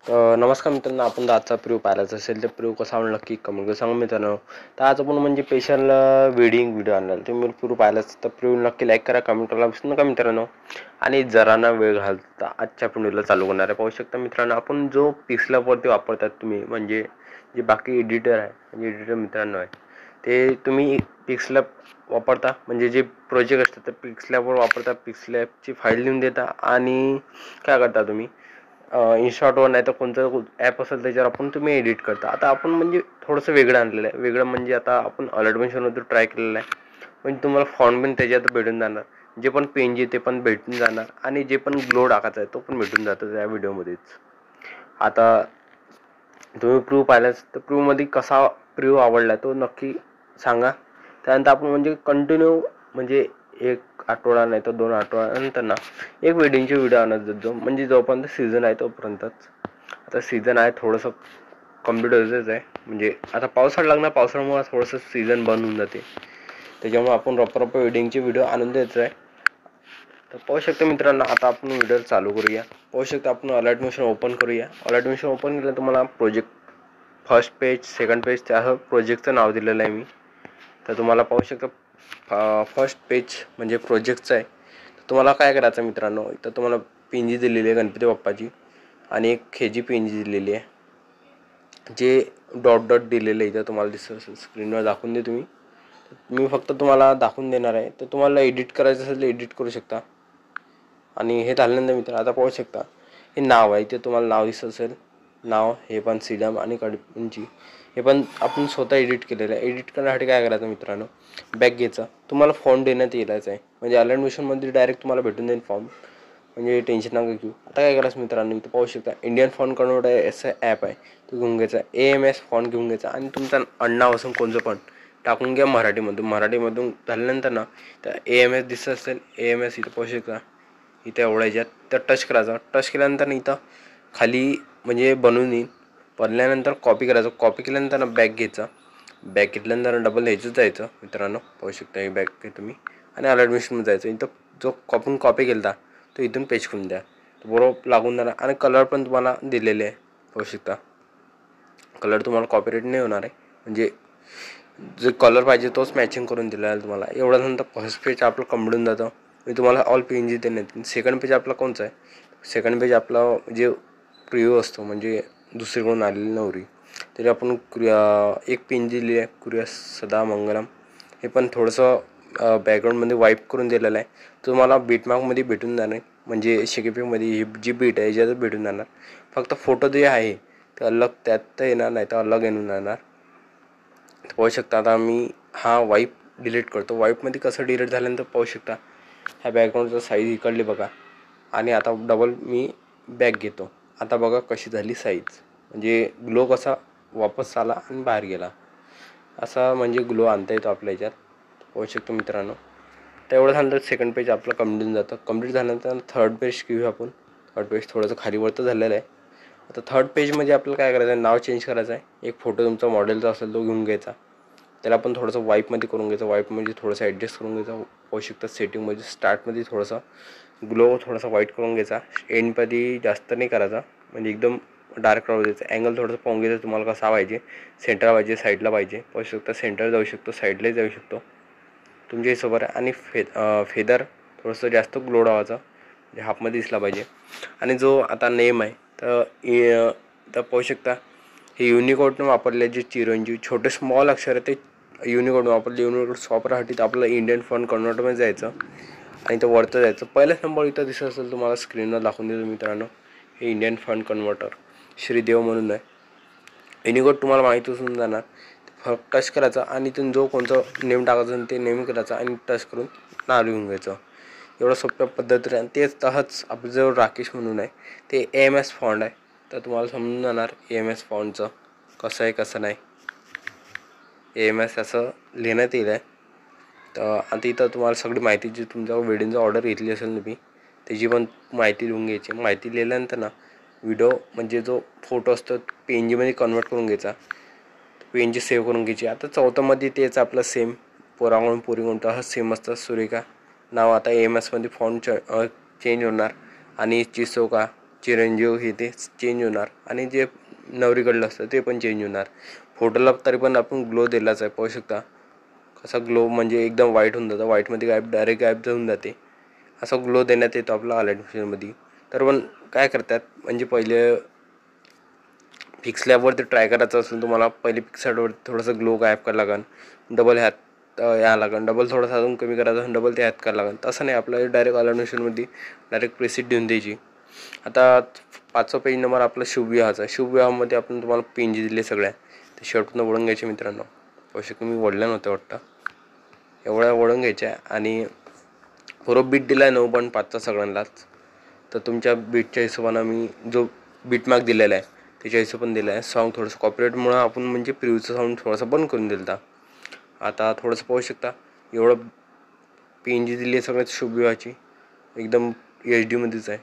नमस्कार मित्रांनो, आपण आजचा प्रिव्ह्यू पाहिलाच असेल तर प्रिव्ह्यू कसा आवडला नक्की कमेंट करून सांगा मित्रांनो. तर आज आपण म्हणजे स्पेशल वेडिंग व्हिडिओ आणला. तुम्ही प्रिव्ह्यू पाहिलाच तर प्रिव्ह्यू नक्की लाईक करा, कमेंट करायला विसरू नका मित्रांनो. आणि जरा ना वेळ घालता आजच्या व्हिडिओला चालू करणार आहे. पाहू शकता मित्रांनो, आपण जो पिक्सलॅबवरती वापरतात तुम्ही, म्हणजे जे बाकी एडिटर आहे, म्हणजे एडिटर मित्रांनो आहे, ते तुम्ही पिक्सलॅब वापरता, म्हणजे जे प्रोजेक्ट असतात तर पिक्सलॅबवर वापरता. पिक्सलॅबची फाईल लिहून देता आणि काय करता तुम्ही इन्स्टॉटवर नाही तर कोणतं ॲप असेल त्याच्यावर आपण तुम्ही एडिट करता. आता आपण म्हणजे थोडंसं वेगळं आणलेलं आहे. वेगळं म्हणजे आता आपण ऑलरेडी ट्राय केलेलं आहे. म्हणजे तुम्हाला फॉन्ट पण त्याच्यात भेटून जाणार, जे पण पेनजी ते पण भेटून जाणार आणि जे पण ग्लो टाकायचा आहे तो पण भेटून जातो त्या व्हिडिओमध्येच. आता तुम्ही प्रूव्ह पाहिलाच तर प्रूव्हमध्ये कसा प्रूव्ह आवडला तो नक्की सांगा. त्यानंतर आपण म्हणजे कंटिन्यू म्हणजे एक आठवडा नाही तर 2 आठवड्यानंतर ना एक वेडिंगचे व्हिडिओ आणत जातो, म्हणजे जोपर्यंत सीझन आहे तोपर्यंतच. आता सीझन आहे थोडंसं कम्प्लीट होतच आहे, म्हणजे आता पावसाळा लागणार, पावसाळ्यामुळे थोडंसं सीझन बंद होऊन जाते. त्याच्यामुळे आपण रप्पर वेडिंगचे व्हिडिओ आणून द्यायचं आहे. तर पाहू शकता मित्रांनो, आता आपण व्हिडिओ चालू करूया. पाहू शकता आपण अलर्ट मोशन ओपन करूया. अलर्ट मोशन ओपन केलं तुम्हाला project first page, second page, त्या प्रोजेक्टचं नाव दिलेलं आहे मी. तर तुम्हाला पाहू शकता फर्स्ट पेज म्हणजे प्रोजेक्टचं आहे. तर तुम्हाला काय करायचं मित्रांनो, इथं तुम्हाला पिंजी दिलेली आहे गणपती बाप्पाची आणि एक खेजी पिंजी दिलेली आहे, जे डॉट डॉट दिलेलं आहे. इथं तुम्हाला दिसतं असेल, स्क्रीनवर दाखवून दे तुम्ही. मी फक्त तुम्हाला दाखवून देणार आहे. तर तुम्हाला एडिट करायचं असेल तर एडिट करू शकता. आणि हे झाल्यानंतर मित्र आता पाहू शकता हे नाव आहे, इथे तुम्हाला नाव दिसत असेल. नाव हे पण सीडम आणि कडपिंची हे पण आपण स्वतः एडिट केलेलं आहे. एडिट करण्यासाठी काय करायचं मित्रांनो, बॅक घ्यायचा. तुम्हाला फॉर्म देण्यात येलाच आहे, म्हणजे अलर्ट मोशनमध्ये डायरेक्ट तुम्हाला भेटून जाईल फॉर्म, म्हणजे टेन्शन नका घेऊ. आता काय करायचं मित्रांनो, इथं पाहू शकता इंडियन फॉन्ट कन्वर्टर आहे असं ॲप आहे, तो घेऊन घ्यायचा. AMS फॉन्ट घेऊन घ्यायचा आणि तुमचा आडनाव असून कोणतं पण टाकून घ्या मराठीमधून झाल्यानंतर ना तर AMS दिसत असेल. AMS इथं पाहू शकता, इथं एवढ्या याच्यात तर टच करायचा. टच केल्यानंतर इथं खाली म्हणजे बनवून येईल. बनल्यानंतर कॉपी करायचं. कॉपी केल्यानंतर ना बॅक घ्यायचा. बॅक घेतल्यानंतर डबल ह्याच्यात जायचं मित्रांनो, पाहू शकता हे बॅक घे तुम्ही आणि अलर्ट मोशनमध्ये जायचं. इथं जो आपण कॉपी केला तो इथून पेस्ट करून द्या, बरोबर लागून जाणार. आणि कलर पण तुम्हाला दिलेले आहे, पाहू शकता. कलर तुम्हाला कॉपीराईट नाही होणार आहे, म्हणजे जे कलर पाहिजे तोच मॅचिंग करून दिलेला आहे तुम्हाला. एवढ्यानंतर फर्स्ट पेज आपलं कंप्लीट जातं. मी तुम्हाला ऑल पेज देण्यात. सेकंड पेज आपला कोणचा आहे, सेकंड पेज आपला जे प्रिव्ह्यू असतो, म्हणजे दुसरीकडून आलेली नवरी, तरी आपण एक पेन दिली आहे कुरिया सदा मंगलम. हे पण थोडंसं बॅकग्राऊंडमध्ये वाईप करून दिलेलं आहे. तुम्हाला बीटमार्कमध्ये भेटून जाणार, म्हणजे शेकेपीमध्ये ही जी बीट आहे याच्यातच भेटून जाणार. फक्त फोटो जे आहे ते अलग त्यात तर येणार नाही, तर अलग येऊन जाणार. पाहू शकता आता मी हा वाईप डिलीट करतो. वाईपमध्ये कसं डिलीट झाल्यानंतर पाहू शकता ह्या बॅकग्राऊंडचा साईज इकडली बघा. आणि आता डबल मी बॅक घेतो. आता बघा कशी झाली साईज, म्हणजे ग्लो कसा वापस आला आणि बाहेर गेला, असा म्हणजे ग्लो आणता येतो आपल्या ह्याच्यात, पाहू शकतो मित्रांनो. तेवढं झालं सेकंड पेज आपलं कंप्लीट जातं. कंप्लीट झाल्यानंतर थर्ड पेज घेऊया आपण. थर्ड पेज थोडंसं खाली वरतं झालेलं आहे. आता थर्ड पेजमध्ये आपल्याला काय करायचं आहे, नाव चेंज करायचं आहे. एक फोटो तुमचा मॉडेलचा असेल तो घेऊन घ्यायचा. त्याला आपण थोडंसं वाईपमध्ये करून घ्यायचं. वाईपमध्ये थोडंसं ॲडजस्ट करून घ्यायचं. पाहू शकता सेटिंगमध्ये स्टार्टमध्ये थोडंसं ग्लो थोडासा व्हाईट करून घ्यायचा. एंडमध्ये जास्त नाही करायचा, म्हणजे एकदम डार्क राहू द्यायचं. अँगल थोडंसं पाहून घ्यायचं तुम्हाला कसा पाहिजे, सेंटर पाहिजे, साईडला पाहिजे. पाहू शकता सेंटर जाऊ शकतो, साईडलाही जाऊ शकतो, तुमच्या हिशोबावर आहे. आणि फेदर थोडंसं जास्त ग्लो लावायचं, म्हणजे हाफमध्ये दिसला पाहिजे. आणि जो आता नेम आहे तर पाहू शकता हे युनिकोडनं वापरले, जे चिरंजीव छोटे स्मॉल अक्षर आहे ते युनिकोड वापरले. युनिकोड वापरासाठी तर आपलं इंडियन फॉन्ट कन्वर्टरमध्ये जायचं आणि इथं वरतं जायचं. पहिलाच नंबर इथं दिसत असेल तुम्हाला, स्क्रीनवर दाखवून देतो मित्रांनो. हे इंडियन फॉन्ट कन्वर्टर श्रीदेव म्हणून आहे. युनिकोड तुम्हाला माहिती असून जाणार. फक्त टच करायचा आणि इथून जो कोणतं नेम टाकायचं ते नेम करायचा आणि टच करून नाव लिहून घ्यायचं. एवढं सोप्या पद्धतीने. आणि तेच तहच आपलं जो राकेश म्हणून आहे ते AMS फॉन्ट आहे, तर तुम्हाला समजून जाणार AMS फॉन्टचं कसं आहे कसं नाही. AMS असं लिहिण्यात येईल आहे. तर आता इथं तुम्हाला सगळी माहिती, जी तुमच्या वेडिंगचा ऑर्डर घेतली असेल ना मी, त्याची पण माहिती लिहून घ्यायची. माहिती लिहिल्यानंतर ना व्हिडिओ म्हणजे जो फोटो असतो PNGमध्ये कन्वर्ट करून घ्यायचा. PNG सेव्ह करून घ्यायची. आता चौथामध्ये तेच आपलं सेम पोरांकडून पोरीकडून हा सेम असतं. सुरेखा नाव आता AMSमध्ये फॉन्ट चेंज होणार. आणि चिसोका चिरंजीव हे ते चेंज होणार आणि जे नवरीकडलं असतं ते पण चेंज होणार. फोटोला तरी पण आपण ग्लो दिलाच आहे, पाहू शकता कसा ग्लो म्हणजे एकदम व्हाईट होऊन जातं, व्हाईटमध्ये डायरेक्ट गायब होऊन जाते. असा ग्लो देण्यात येतो आपला आलेटमध्ये. तर पण काय करतात म्हणजे पहिले फिक्स लॅबवरती ट्राय करायचं असेल तुम्हाला, पहिले पिक्सॅडवरती थोडंसं ग्लो गायब करायला लागेल, डबल ह्यात या लागेल, डबल थोडंसं अजून कमी करायचं असेल डबल ते ह्यात करायला लागेल. तसं नाही, आपल्याला डायरेक्ट आलेटमध्ये डायरेक्ट प्रेसिट देऊन द्यायची. आता 5वा पेज नंबर आपला शुभविवाहाचा आहे. शुभविवाहामध्ये आपण तुम्हाला पेंजी दिले सगळ्या ते शेवटून वळून घ्यायचे मित्रांनो. अवश्य तुम्ही वळल्या नव्हत्या वाटतं, एवढ्या वळून घ्यायच्या आणि बरोबर बीट दिला आहे 9.5चा सगळ्यांनाच. तर तुमच्या बीटच्या हिशोबानं मी जो बीट मार्क दिलेला आहे त्याच्या हिशोबाने दिला आहे. सॉन्ग थोडंसं कॉपीराईटमुळं आपण म्हणजे प्रिव्ह्यूचं साऊंड थोडंसं बंद करून दिलं होता. आता थोडंसं पाहू शकता एवढं पेंजी दिली आहे सगळ्यात शुभविवाहाची, एकदम HD मध्येच आहे.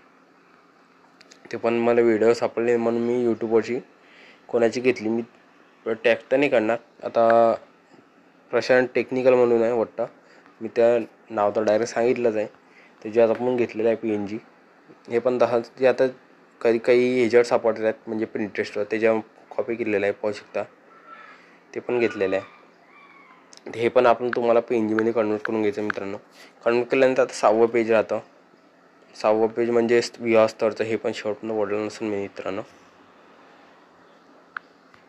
ते पण मला व्हिडिओ सापडले म्हणून मी यूट्यूबवरची कोणाची घेतली, मी टॅग तर नाही करणार. आता प्रशांत टेक्निकल म्हणून आहे वाटतं, मी त्या नाव तर डायरेक्ट सांगितलंच आहे. त्याच्यात आपण घेतलेलं आहे PNG. हे पण 10 जे आता काही ह्याच्यावर सापडतात म्हणजे Pinterestवर, त्याच्यावर कॉपी केलेलं आहे, पाहू शकता. ते पण घेतलेलं आहे. हे पण आपण तुम्हाला PNGमध्ये कन्वर्ट करून घ्यायचं मित्रांनो. कन्वर्ट केल्यानंतर आता 6वं पेज राहतं. 6वं पेज म्हणजे विवाह स्तरचं. हे पण शेवटनं वळलं नसेल मित्रांनो,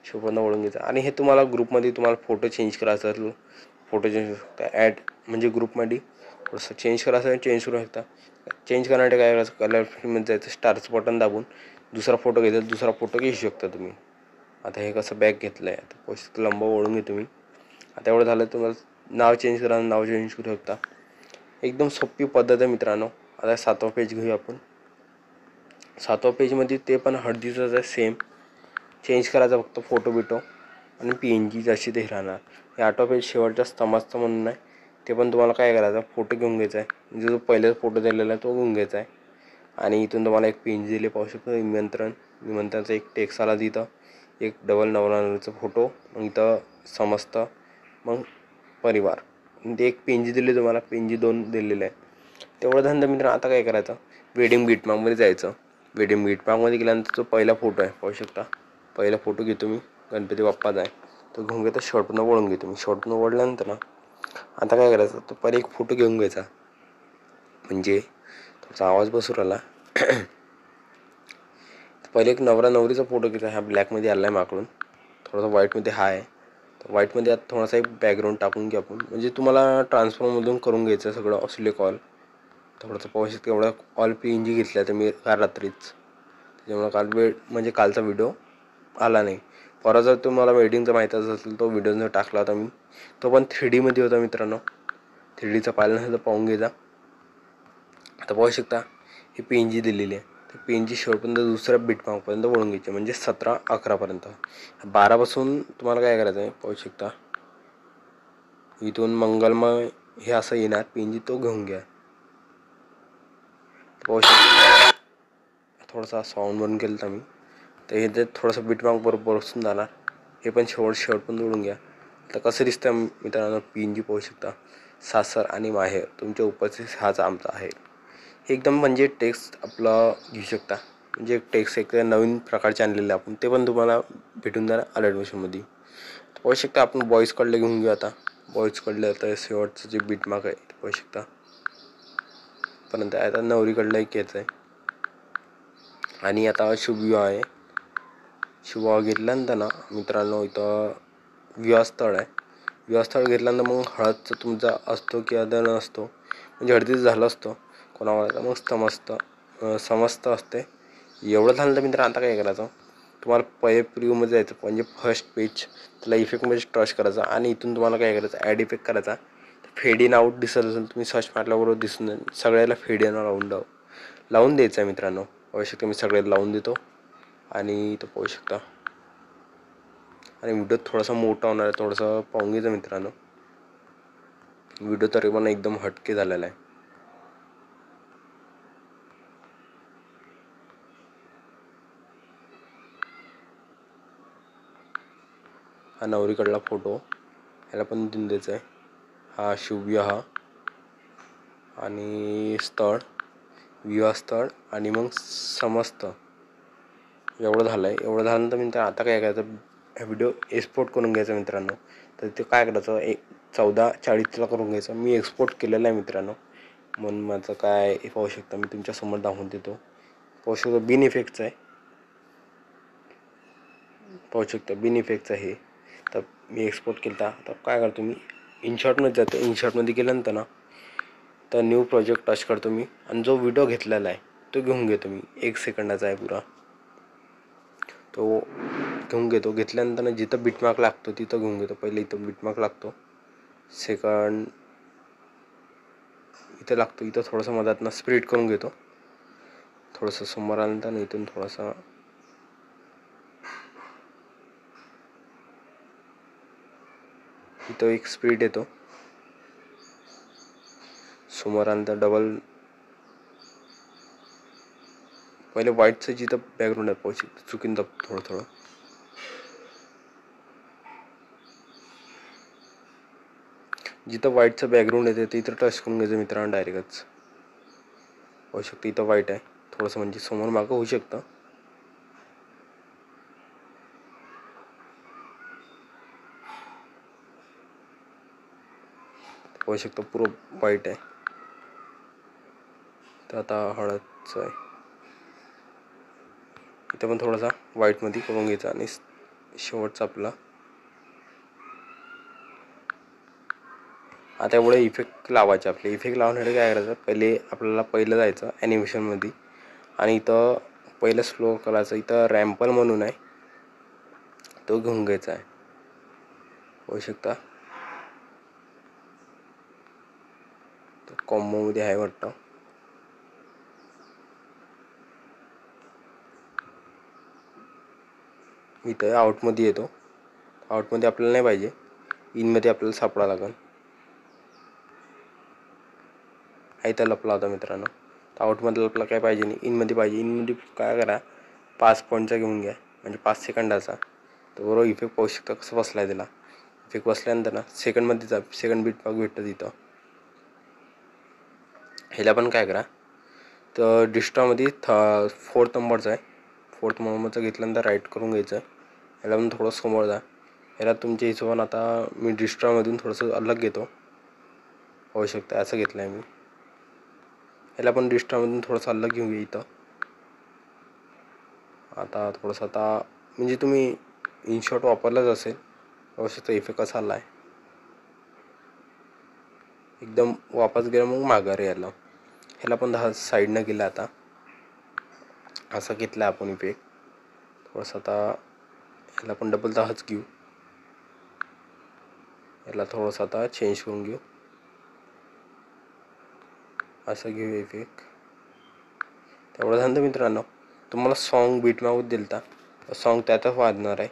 शेवटनं वळून घ्यायचं. आणि हे तुम्हाला ग्रुपमध्ये तुम्हाला फोटो चेंज करायचा असेल, फोटो चेंज ॲड म्हणजे ग्रुपमध्ये थोडंसं चेंज करायचं, चेंज करू शकता. चेंज करण्यासाठी काय करायचं, कलर फिल्ममध्ये जायचं, स्टारचं बटन दाबून दुसरा फोटो घ्यायचा, दुसरा फोटो घेऊ शकता तुम्ही. आता हे कसं बॅक घेतलं आहे, आता पोस्ट लंब वळून घेतो मी. आता एवढं झालं, तुम्हाला नाव चेंज करा, नाव चेंज करू शकता. एकदम सोपी पद्धत आहे मित्रांनो. आता 7वं पेज घेऊया आपण. 7व्या पेजमध्ये ते पण हळदीचंच आहे, सेम चेंज करायचा फक्त फोटो बिटो आणि PNG जशी ते राहणार. हे 8वं पेज शेवटच्या स्तंभाचं म्हणून आहे. ते पण तुम्हाला काय करायचं, फोटो घेऊन घ्यायचा आहे, म्हणजे जो पहिलेच फोटो दिलेला आहे तो घेऊन घ्यायचा आहे. आणि इथून तुम्हाला एक PNG दिले, पाहू शकता. निमंत्रणाचं एक टेक्स्ट आला तिथं, एक डबल नवराचा फोटो, मग इथं समस्त, मग परिवार. ते एक PNG दिले तुम्हाला, PNG 2 दिलेले आहे. तेवढं धंदा मित्र. आता काय करायचं, वेडिंग बीटमार्कमध्ये जायचं. वेडिंग बीटमार्कमध्ये गेल्यानंतर जो पहिला फोटो आहे, पाहू शकता. पहिला फोटो घेतो मी, गणपती बाप्पाचा आहे, तो घेऊन घेतो. शॉर्टनं वळून घेतो मी. शॉर्टनं वळल्यानंतर ना आता काय करायचं, तो पहिले एक फोटो घेऊन घ्यायचा, म्हणजे थोडासा आवाज बसू राहिला. पहिले एक नवरा नवरीचा फोटो घ्यायचा. ह्या ब्लॅकमध्ये आला आहे माकडून, थोडासा व्हाईटमध्ये हा आहे. तर व्हाईटमध्ये आता थोडासा एक बॅकग्राऊंड टाकून घ्या आपण, म्हणजे तुम्हाला ट्रान्सफॉर्ममधून करून घ्यायचं सगळं ऑसिलेक ऑल. थोडंसं पाहू शकता एवढा ऑल PNG घेतला तर मी काल रात्रीच, त्याच्यामुळे काल म्हणजे कालचा व्हिडिओ आला नाही. परत जर तुम्हाला वेडिंगचा माहीत असेल तो व्हिडिओ जर टाकला होता मी, तो पण 3Dमध्ये होता मित्रांनो. 3Dचा पाहिला नसेल तर पाहून घ्यायचा. आता पाहू शकता ही PNG दिलेली आहे. तर PNG शेवटपर्यंत दुसऱ्या बीटमार्कपर्यंत वळून घ्यायची, म्हणजे 17-11पर्यंत. 12पासून तुम्हाला काय करायचं आहे, पाहू शकता. इथून मंगलमय हे असं येणार PNG, तो घेऊन घ्या. पाहू शकता थोडासा साऊंड बंद केलं तर मी, तर हे जे थोडंसं बीटमार्क बरोबर बसून जाणार. हे पण शेवटपर्यंत वळून घ्या. तर कसं दिसतं मित्रांनो PNG, पाहू शकता. सासर आणि माहेर तुमच्या उपस्थित हाच आमचा आहे. हे एकदम म्हणजे टेक्स्ट आपलं घेऊ शकता, म्हणजे एक टेक्स्ट एक नवीन प्रकारचे आणलेले आपण, ते पण तुम्हाला भेटून जाणार ॲडमिशनमध्ये. पाहू शकता आपण बॉईजकडलं घेऊन घेऊ. आता बॉईजकडलं तर शेवटचं जे बीटमार्क आहे ते पाहू शकता. पर्यंत आता नवरीकडलं एक घ्यायचं आहे. आणि आता शुभविवाह आहे. शुभविवाह घेतल्यानंतर ना मित्रांनो इथं विवाहस्थळ आहे. विवाहस्थळ घेतल्यानंतर मग हळदचं तुमचा असतो किंवा नसतो, म्हणजे हळदीचं झालं असतं कोणाला, मग समस्त असते. एवढं झालं तर मित्र आता काय करायचं, तुम्हाला पहिले प्रिव्ह्यूमध्ये जायचं, म्हणजे फर्स्ट पेज, त्याला इफेक्टमध्ये टच करायचा आणि इथून तुम्हाला काय करायचं, ॲड इफेक्ट करायचा. फेड इन आउट दिसत असेल, तुम्ही सर्च मारल्याबरोबर दिसून जाईल. सगळ्याला फेड इन लावून द्यायचं आहे मित्रांनो. पाहू शकता मी सगळ्याला लावून देतो आणि तो पाहू शकता. आणि व्हिडिओ थोडासा मोठा होणार आहे, थोडंसं पाहून घ्यायचं मित्रांनो. व्हिडिओ तरी पण एकदम हटके झालेला आहे. हा नवरीकडला फोटो, ह्याला पण देऊन द्यायचा आहे. हा शुभविवाह आणि स्थळ, विवाहस्थळ आणि मग समस्त एवढं झालं आहे. एवढं झाल्यानंतर मित्रांनो आता काय करायचं, हा व्हिडिओ एक्सपोर्ट करून घ्यायचा मित्रांनो. तर ते काय करायचं, 1440ला करून घ्यायचं. मी एक्सपोर्ट केलेलं आहे मित्रांनो, म्हणून माझं काय हे पाहू शकता, मी तुमच्यासमोर दाखवून देतो. पाहू शकतो बिन इफेक्टचं आहे, पाहू शकता बिन इफेक्टचं आहे. तर मी एक्सपोर्ट केला. तर काय करतो मी, इनशॉटमध्ये जातो. इनशॉटमध्ये गेल्यानंतर ना तर न्यू प्रोजेक्ट टच करतो मी, आणि जो व्हिडिओ घेतलेला आहे तो घेऊन घेतो मी. 1 सेकंदाचा आहे पुरा, तो घेऊन घेतो. घेतल्यानंतर जिथं बिटमार्क लागतो तिथं घेऊन घेतो. पहिले इथं बिटमार्क लागतो, सेकंड इथं लागतो. इथं थोडंसं मधातनं स्प्लिट करून घेतो. थोडंसं समोर आल्यानंतर इथून थोडासा इथं एक स्प्लिट येतो. समोर आल्यानंतर डबल, पहिले व्हाईटचं जिथं बॅकग्राऊंड आहे पाहू शकतो, चुकीन दाबतो थोडं थोडं. जिथं व्हाईटचं बॅकग्राऊंड येते तिथं टच करून घ्यायचं मित्रांनो डायरेक्टच. पाहू शकतो इथं व्हाईट आहे, थोडंसं म्हणजे समोर मागं होऊ शकतं. पाहू शकतो पुरं व्हाईट आहे. तर आता हळदचं आहे, इथं पण थोडासा व्हाईटमध्ये करून घ्यायचा. आणि शेवटचा आपला आता एवढे इफेक्ट लावायचे. आपले इफेक्ट लावण्यासाठी काय करायचं, पहिलं जायचं ॲनिमेशनमध्ये, आणि इथं पहिलं स्लो करायचं. इथं रॅम्पल म्हणून आहे, तो घेऊन घ्यायचा आहे. होऊ शकता तो कॉम्बोमध्ये आहे वाटतं. इथं आउटमध्ये येतो. आउटमध्ये आपल्याला नाही पाहिजे, इनमध्ये आपल्याला सापडा लागेल. इथं लपला होता मित्रांनो. तर आउटमध्ये आपल्याला काय पाहिजे नाही, इनमध्ये पाहिजे. इनमध्ये काय करा, 5 पॉईंटचा घेऊन घ्या, म्हणजे 5 सेकंदाचा. तर बरोबर इफेक्ट पाहू शकता कसं बसला आहे त्याला. इफेक्ट बसल्यानंतर ना सेकंडमध्ये जा, सेकंड बीट पाक भेटतं तिथं. ह्याला पण काय करा, तर डिस्ट्रामध्ये 4th नंबरचा आहे. 4th नंबरचा घेतल्यानंतर राईट करून घ्यायचं. ह्याला पण थोडं समोर जा. ह्याला तुमच्या हिशोबाने आता मी डिस्ट्रामधून थोडंसं अलग घेतो. होऊ शकतं असं घेतलं आहे मी. ह्याला पण डिस्ट्रामधून थोडंसं अलग घेऊन घ्या इथं. आता थोडंसं आता म्हणजे तुम्ही इनशॉट वापरलाच असेल, होऊ शकतं इफेक्ट कसा आला आहे. एकदम वापस गेला मग माघारी यायला. ह्याला पण 10 साईडनं गेला. आता असं घेतलं आपण इफेक्ट. थोडंसं आता ह्याला पण डबल 10च घेऊ. याला थोडंसं आता चेंज करून घेऊ, असं घेऊ इफेक्ट. तेवढं झालं मित्रांनो. तुम्हाला सॉन्ग बीटमार्क दिलता, सॉन्ग त्यातच वाजणार आहे.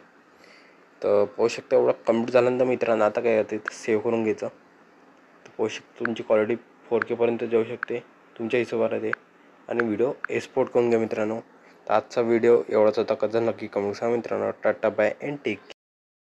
तर पाहू शकता एवढं कम्प्लीट झाल्यानंतर मित्रांनो आता काय करते, सेव्ह करून घ्यायचं. तर पाहू शकता तुमची क्वालिटी 4K पर्यंत जाऊ शकते तुमच्या हिशोबाने ते. आणि व्हिडिओ एक्सपोर्ट करून घ्या मित्रांनो. तर आजचा व्हिडिओ एवढाच होता. कसं नक्की कमेंट सांगा मित्रांनो. Tata bye and take.